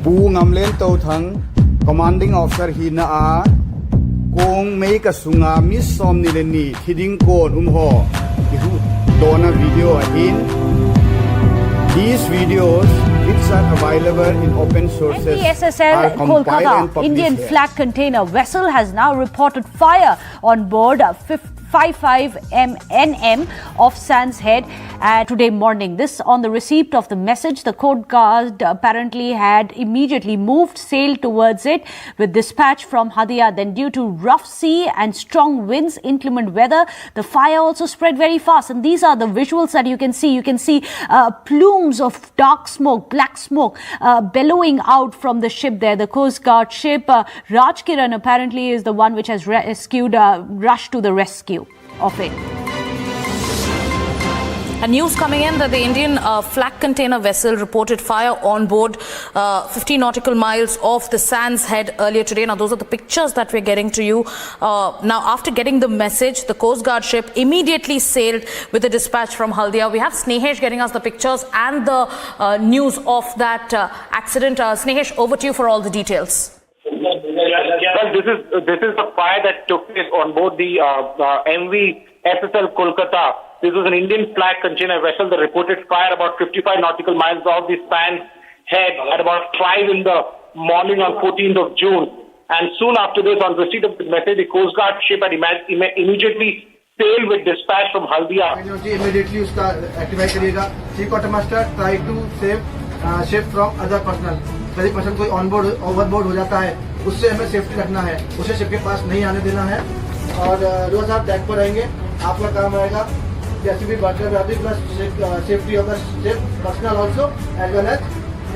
ปูงำเล่นโตทั้ง commanding officer ฮีนาอาโกงไม่กระสุงามิสอมนิเลนีที่ดิ้งโกนหอที่หูโดนวิดีโอหิน These videos which are available in open sources NDSSL Kolkata Indian flag container vessel has now reported fire on board 55 NM of Sands Head today morning. This on the receipt of the message. The Coast Guard apparently had immediately moved sail towards it with dispatch from Hadia. Then due to rough sea and strong winds, inclement weather, the fire also spread very fast. And these are the visuals that you can see. You can see plumes of dark smoke, black smoke bellowing out from the ship there. The Coast Guard ship Rajkiran apparently is the one which has rushed to the rescue of it. And news coming in that the Indian flag container vessel reported fire on board 50 nautical miles off the Sands Head earlier today. Now, those are the pictures that we're getting to you. Now, after getting the message, the Coast Guard ship immediately sailed with a dispatch from Haldia. We have Snehesh getting us the pictures and the news of that accident. Snehesh, over to you for all the details. Well, this is the fire that took place on board the MV SSL Kolkata. This was an Indian flag container vessel that reported fire about 55 nautical miles off the Sands Head at about 5 in the morning on 14th of June. And soon after this, on receipt of the message, the Coast Guard ship had immediately sailed with dispatch from Haldia. Immediately uska activate करिएगा. Sea quartermaster try to save ship from other personnel. यदि person कोई onboard overboard हो जाता है, उससे हमें safety रखना है, उसे शिप के पास नहीं आने देना है. और रोज आप डेक पर रहेंगे, आपका काम रहेगा जैसे भी वर्कर अभी plus safety of the ship personnel also as well as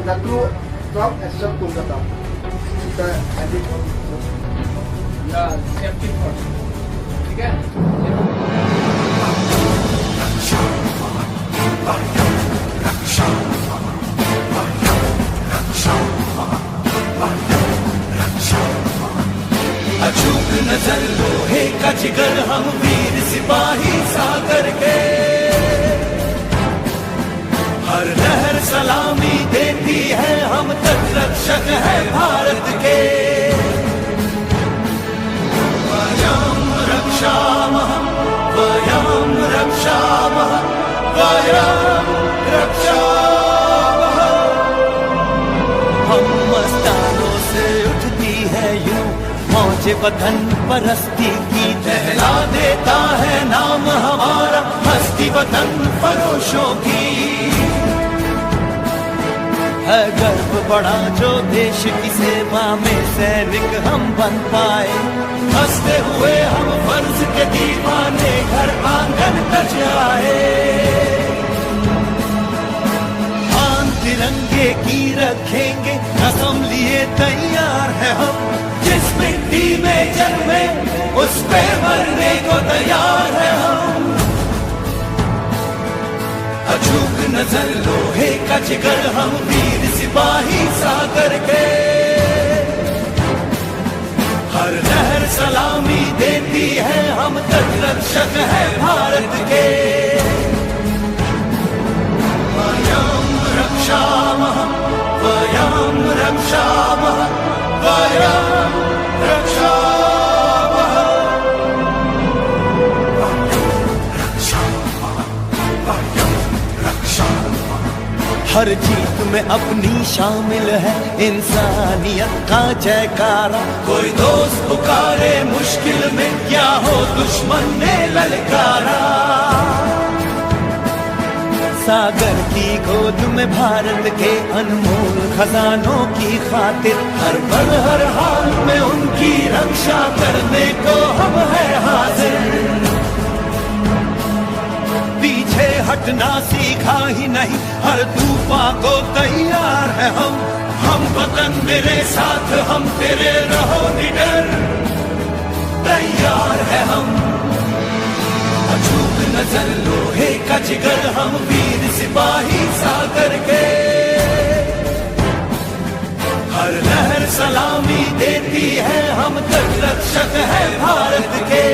the crew from SSL Kolkata. Safety first, ठीक है. अचूक नजर लोहे का जिगर हम वीर सिपाही सागर के, हर लहर सलामी देती है हम तट रक्षक है भारत के. वयं रक्षामः वयं रक्षामः वयं रक्षामः. हम मस्तानों से उठती है यूं मौज वतन परस्ती की, दहला देता है नाम हमारा हस्ती वतन फरोशों की. है गर्व बड़ा जो देश की सेवा में सैनिक हम बन पाए. हंसते हुए हम फर्ज के दीवाने घर आंगन तक आए. आन तिरंगे की रखेंगे कसम लिए तैयार है हम. जिस मिट्टी में जन्मे उस पे मरने को तैयार है हम. अचूक नजर लोहे का जिगर हम वीर सिपाही सागर के, हर लहर सलामी देती है हम तट रक्षक है भारत के. वयं रक्षामः वयं रक्षामः वयं रक्षामः. हर जीत में अपनी शामिल है इंसानियत का जयकारा. कोई दोस्त पुकारे मुश्किल में क्या हो दुश्मन ने ललकारा. सागर की गोद में भारत के अनमोल खजानों की खातिर हर पल हर हाल में उनकी रक्षा करने को हम है हाजिर. पीछे हटना सीखा ही नहीं, हर तूफान को तैयार है हम. हम वतन मेरे साथ हम तेरे रहो निडर, तैयार है हम. अचूक नजर लोहे का जिगर हम वीर सिपाही सागर के, हर लहर सलामी देती है हम तट रक्षक है भारत के.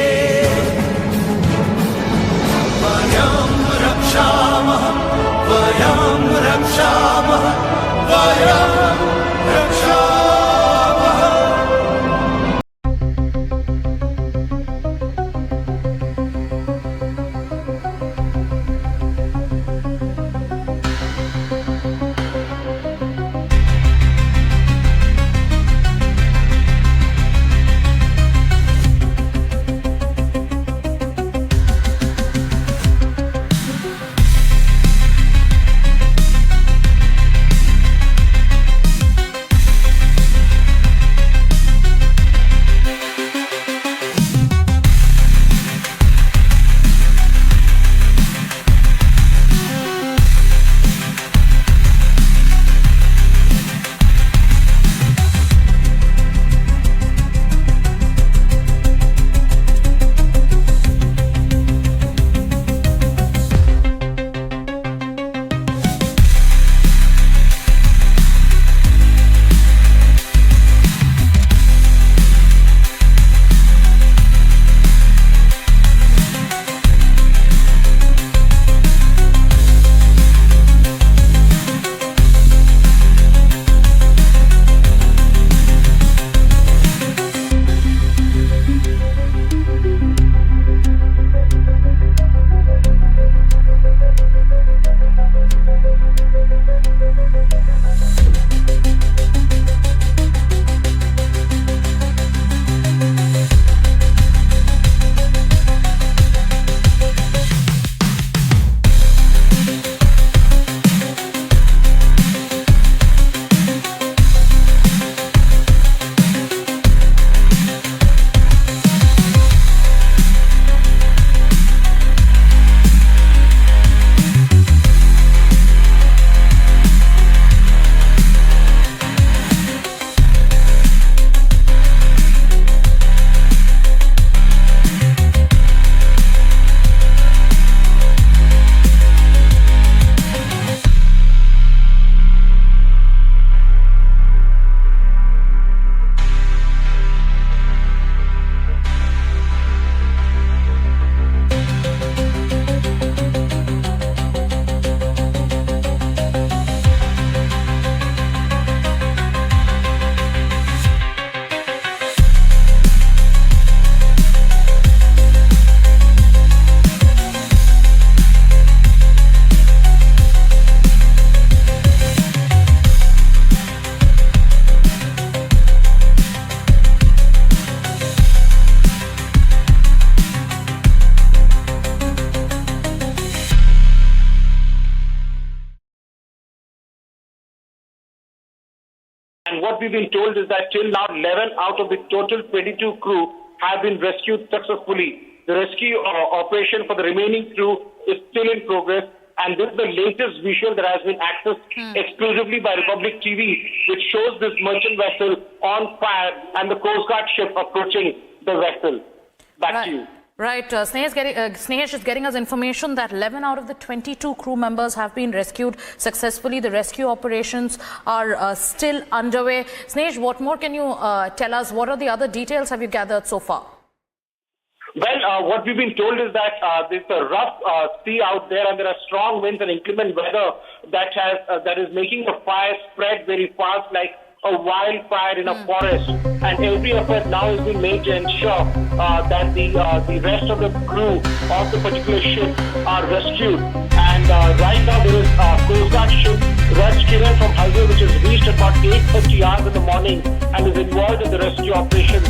वयं रक्षामः वयं रक्षामः वयं And what we've been told is that till now, 11 out of the total 22 crew have been rescued successfully. The rescue operation for the remaining crew is still in progress. And this is the latest visual that has been accessed exclusively by Republic TV, which shows this merchant vessel on fire and the Coast Guard ship approaching the vessel. Back to you. Right, Snehesh is getting us information that 11 out of the 22 crew members have been rescued successfully. The rescue operations are still underway. Snehesh, what more can you tell us? What are the other details have you gathered so far? Well, what we've been told is that there's a rough sea out there, and there are strong winds and inclement weather that is making the fire spread very fast, like a wildfire in a forest. And every effort now is being made to ensure that the rest of the crew of the particular ship are rescued. And right now there is Coast Guard ship Raj Kiran from Haldia, which has reached about 8:30 hours in the morning and is involved in the rescue operation.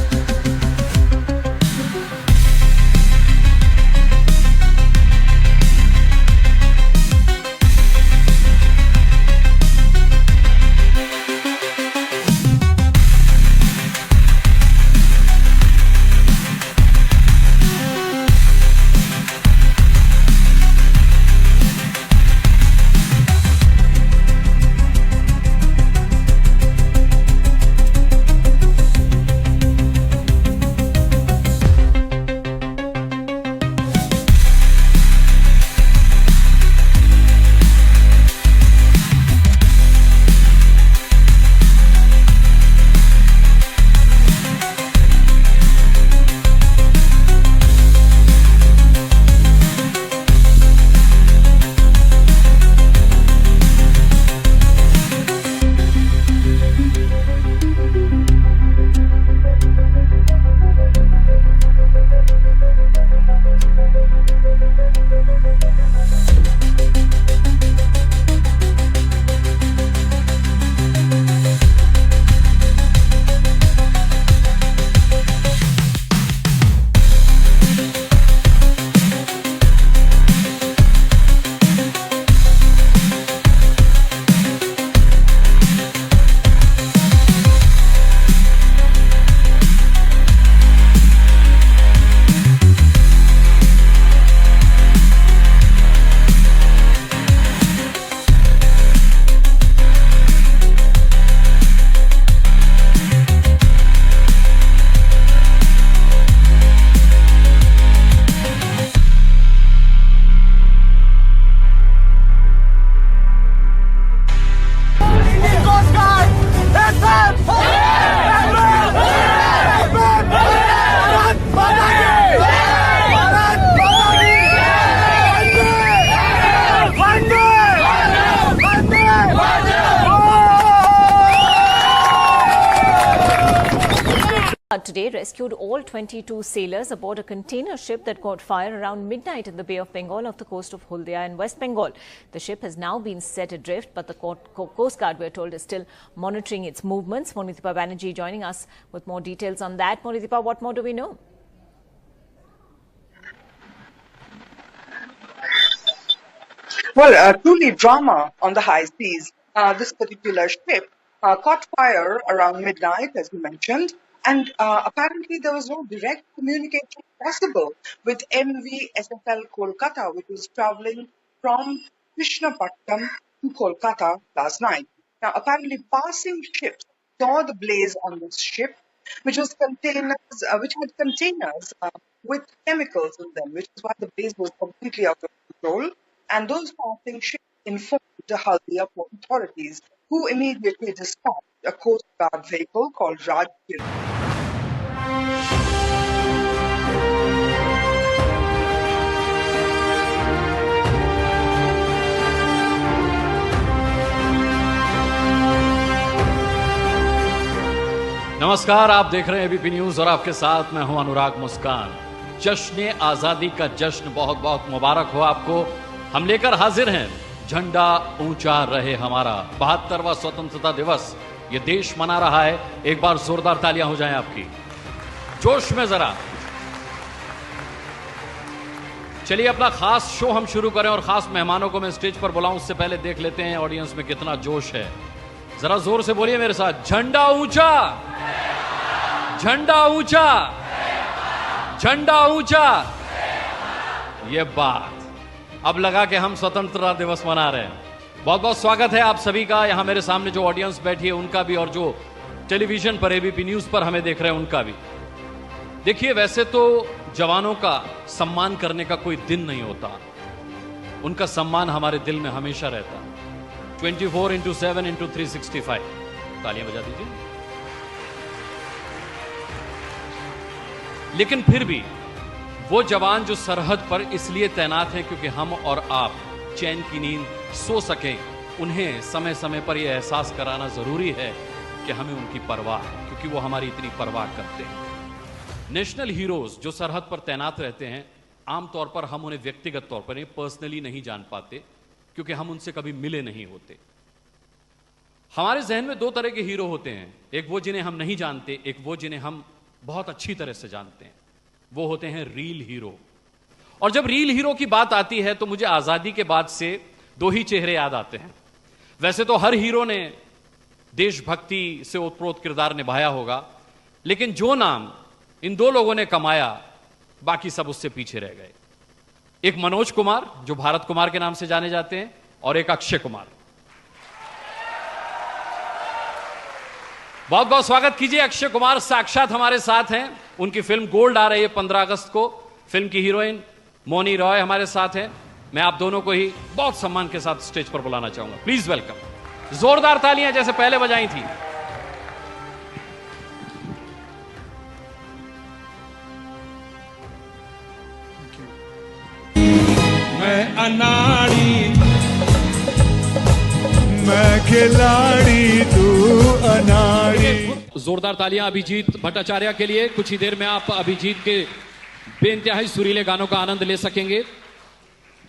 Today rescued all 22 sailors aboard a container ship that caught fire around midnight in the Bay of Bengal off the coast of Haldia in West Bengal. The ship has now been set adrift, but the Coast Guard, we're told, is still monitoring its movements. Moridippa Banerjee joining us with more details on that. Moridippa, what more do we know? Well, truly drama on the high seas. This particular ship caught fire around midnight, as you mentioned, and apparently there was no direct communication possible with MV SFL Kolkata, which was traveling from Krishnapatnam to Kolkata last night. Now, apparently passing ships saw the blaze on this ship, which had containers with chemicals in them, which is why the blaze was completely out of control. And those passing ships informed the Haldia port authorities, who immediately dispatched a Coast Guard vehicle called Raj Kiran. नमस्कार, आप देख रहे हैं ABP news और आपके साथ मैं हूं अनुराग मुस्कान। जश्न आजादी का जश्न बहुत बहुत मुबारक हो आपको। हम लेकर हाजिर हैं झंडा ऊंचा रहे हमारा 72वां स्वतंत्रता दिवस ये देश मना रहा है। एक बार जोरदार तालियां हो जाएं आपकी, जोश में जरा। चलिए अपना खास शो हम शुरू करें और खास मेहमानों को मैं स्टेज पर बुलाऊं उससे पहले देख लेते हैं ऑडियंस में कितना जोश है। जरा जोर से बोलिए मेरे साथ, झंडा ऊंचा, झंडा ऊंचा, झंडा ऊंचा। ये बात अब लगा कि हम स्वतंत्रता दिवस मना रहे हैं। बहुत बहुत स्वागत है आप सभी का। यहां मेरे सामने जो ऑडियंस बैठी है उनका भी, और जो टेलीविजन पर एबीपी न्यूज पर हमें देख रहे हैं उनका भी। देखिए, वैसे तो जवानों का सम्मान करने का कोई दिन नहीं होता, उनका सम्मान हमारे दिल में हमेशा रहता। 24/7/365। तालियां बजा दीजिए। लेकिन फिर भी वो जवान जो सरहद पर इसलिए तैनात हैं क्योंकि हम और आप चैन की नींद सो सके, उन्हें समय समय पर यह एहसास कराना जरूरी है कि हमें उनकी परवाह है, क्योंकि वो हमारी इतनी परवाह करते हैं। नेशनल हीरोज जो सरहद पर तैनात रहते हैं, आमतौर पर हम उन्हें व्यक्तिगत तौर पर पर्सनली नहीं जान पाते, क्योंकि हम उनसे कभी मिले नहीं होते। हमारे जहन में दो तरह के हीरो होते हैं, एक वो जिन्हें हम नहीं जानते, एक वो जिन्हें हम बहुत अच्छी तरह से जानते हैं। वो होते हैं रील हीरो। और जब रील हीरो की बात आती है तो मुझे आजादी के बाद से दो ही चेहरे याद आते हैं। वैसे तो हर हीरो ने देशभक्ति से ओतप्रोत किरदार निभाया होगा, लेकिन जो नाम इन दो लोगों ने कमाया, बाकी सब उससे पीछे रह गए। एक मनोज कुमार, जो भारत कुमार के नाम से जाने जाते हैं, और एक अक्षय कुमार। बहुत बहुत स्वागत कीजिए। अक्षय कुमार साक्षात हमारे साथ हैं। उनकी फिल्म गोल्ड आ रही है 15 अगस्त को। फिल्म की हीरोइन मोनी रॉय हमारे साथ हैं। मैं आप दोनों को ही बहुत सम्मान के साथ स्टेज पर बुलाना चाहूंगा। Please welcome. जोरदार तालियां जैसे पहले बजाई थी। मैं अनाड़ी, मैं खिलाड़ी, तू अनाड़ी। जोरदार तालियां अभिजीत भट्टाचार्य के लिए। कुछ ही देर में आप अभिजीत के बेइंतहाई सुरीले गानों का आनंद ले सकेंगे।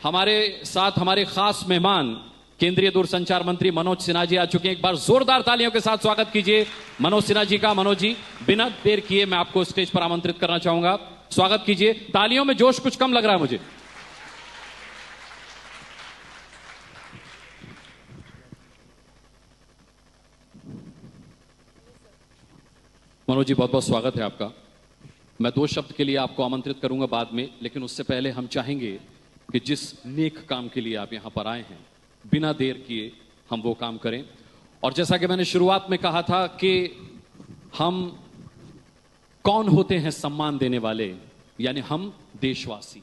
हमारे साथ हमारे खास मेहमान केंद्रीय दूरसंचार मंत्री मनोज सिन्हा जी आ चुके हैं। एक बार जोरदार तालियों के साथ स्वागत कीजिए मनोज सिन्हा जी का। मनोज जी, बिना देर किए मैं आपको स्टेज पर आमंत्रित करना चाहूंगा। स्वागत कीजिए। तालियों में जोश कुछ कम लग रहा है मुझे। मनोज जी, बहुत बहुत स्वागत है आपका। मैं दो शब्द के लिए आपको आमंत्रित करूंगा बाद में, लेकिन उससे पहले हम चाहेंगे कि जिस नेक काम के लिए आप यहां पर आए हैं, बिना देर किए हम वो काम करें। और जैसा कि मैंने शुरुआत में कहा था कि हम कौन होते हैं सम्मान देने वाले, यानी हम देशवासी।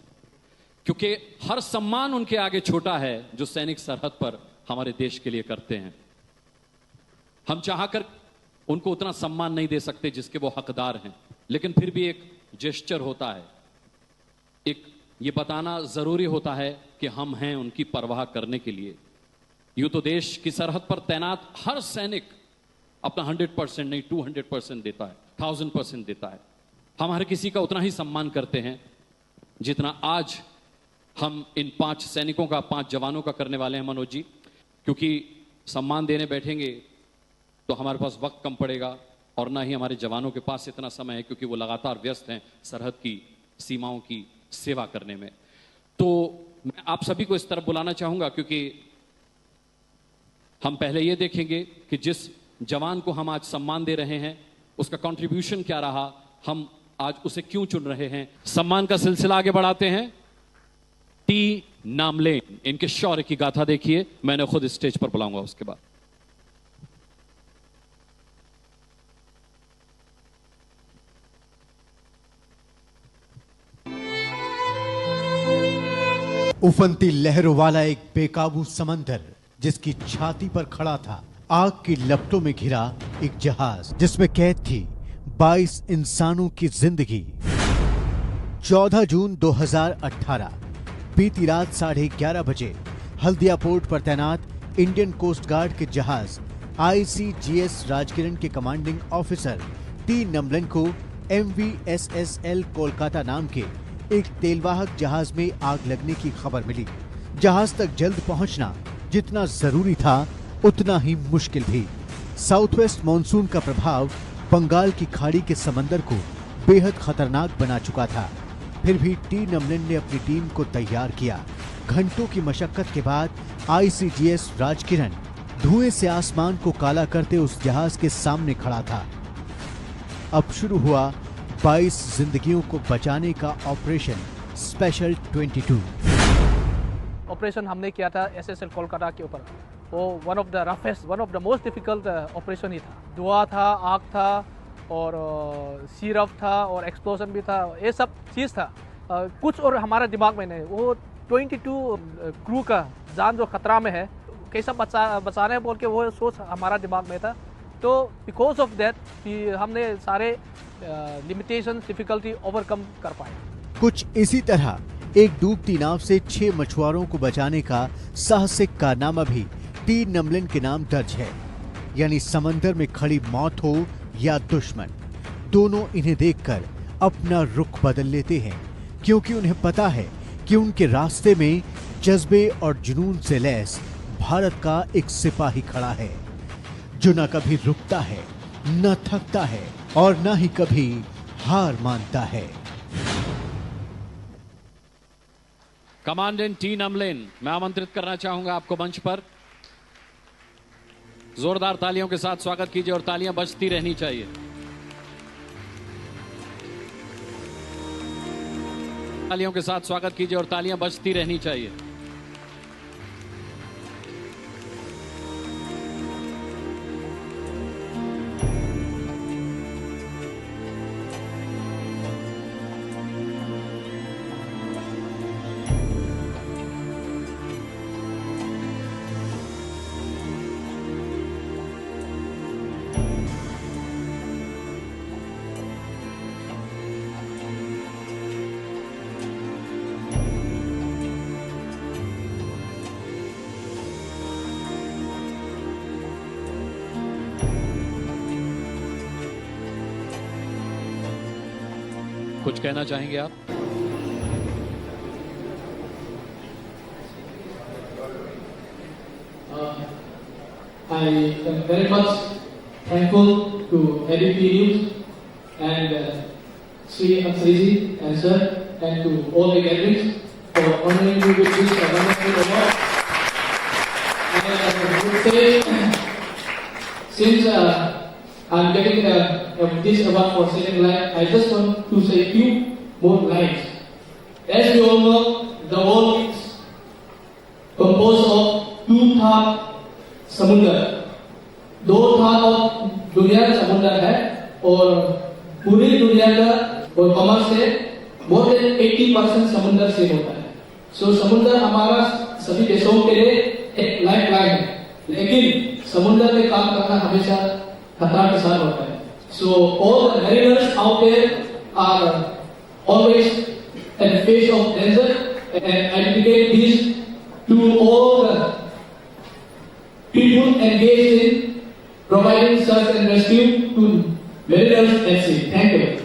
क्योंकि हर सम्मान उनके आगे छोटा है जो सैनिक सरहद पर हमारे देश के लिए करते हैं। हम चाहकर उनको उतना सम्मान नहीं दे सकते जिसके वो हकदार हैं, लेकिन फिर भी एक जेस्चर होता है, एक ये बताना जरूरी होता है कि हम हैं उनकी परवाह करने के लिए। यूं तो देश की सरहद पर तैनात हर सैनिक अपना 100% नहीं 200% देता है, 1000% देता है। हम हर किसी का उतना ही सम्मान करते हैं जितना आज हम इन 5 सैनिकों का, 5 जवानों का करने वाले हैं मनोज जी। क्योंकि सम्मान देने बैठेंगे तो हमारे पास वक्त कम पड़ेगा, और ना ही हमारे जवानों के पास इतना समय है, क्योंकि वो लगातार व्यस्त हैं सरहद की सीमाओं की सेवा करने में। तो मैं आप सभी को इस तरफ बुलाना चाहूंगा, क्योंकि हम पहले ये देखेंगे कि जिस जवान को हम आज सम्मान दे रहे हैं उसका कंट्रीब्यूशन क्या रहा, हम आज उसे क्यों चुन रहे हैं। सम्मान का सिलसिला आगे बढ़ाते हैं। टी नामलेन, इनके शौर्य की गाथा देखिए। मैंने खुद स्टेज पर बुलाऊंगा उसके बाद। उफनती लहरों वाला एक बेकाबू समंदर, जिसकी छाती पर खड़ा था आग की लपटों में घिरा एक जहाज, जिसमें कैद थी 22 इंसानों की जिंदगी। 14 जून 2018 बीती रात 11:30 बजे हल्दिया पोर्ट पर तैनात इंडियन कोस्ट गार्ड के जहाज ICGS राजकिरण के कमांडिंग ऑफिसर टी नमलन को MVSSL कोलकाता नाम के एक तेलवाहक जहाज में आग लगने की खबर मिली। जहाज तक जल्द पहुंचना जितना जरूरी था उतना ही मुश्किल भी। साउथ वेस्ट मॉनसून का प्रभाव बंगाल की खाड़ी के समंदर को बेहद खतरनाक बना चुका था। फिर भी टी नमलन ने अपनी टीम को तैयार किया। घंटों की मशक्कत के बाद ICGS राजकिरण धुएं से आसमान को काला करते उस जहाज के सामने खड़ा था। अब शुरू हुआ 22 जिंदगियों को बचाने का ऑपरेशन स्पेशल 22। ऑपरेशन हमने किया था एसएसएल कोलकाता के ऊपर। वो one of the roughest, one of the most difficult operation ही था। धुआं था, आग था और सिरप था और एक्सप्लोजन भी था। ये सब चीज़ था। कुछ और हमारा दिमाग में नहीं। वो 22 क्रू का जान जो खतरा में है, कैसा बचाना है बोल के वो सोच हमारा दिमाग में था। तो बिकॉज ऑफ दैट हमने सारे लिमिटेशन डिफिकल्टी ओवरकम कर पाए। कुछ इसी तरह एक डूबती नाव से 6 मछुआरों को बचाने का साहसिक कारनामा भी टी नमलिन के नाम दर्ज है। यानी समंदर में खड़ी मौत हो या दुश्मन, दोनों इन्हें देखकर अपना रुख बदल लेते हैं, क्योंकि उन्हें पता है कि उनके रास्ते में जज्बे और जुनून से लैस भारत का एक सिपाही खड़ा है, जो न कभी रुकता है, न थकता है और न ही कभी हार मानता है। कमांडेंट टी नमलिन, मैं आमंत्रित करना चाहूंगा आपको मंच पर। जोरदार तालियों के साथ स्वागत कीजिए और तालियां बजती रहनी चाहिए। तालियों के साथ स्वागत कीजिए और तालियां बजती रहनी चाहिए। कुछ कहना चाहेंगे आप? I am very much thankful to ABP News and Sri Aksariji and sir and to all the gatherings for honoring me with this wonderful award. And I would say, since I'm getting this award for saving life, I just want to say a few more lines. As we all know, the world is composed of 2 thirds समुद्र, 2 thirds of दुनिया का समुद्र है और पूरी दुनिया का और कॉमर्स से मोर देन 80% समुद्र से होता है। सो समुद्र हमारा सभी देशों के लिए एक लाइफ लाइन है, लेकिन समुद्र में काम करना हमेशा खतरा के साथ होता है। So all the mariners out there are always at the face of danger and I dedicate this to all the people engaged in providing search and rescue to mariners at sea. Thank you.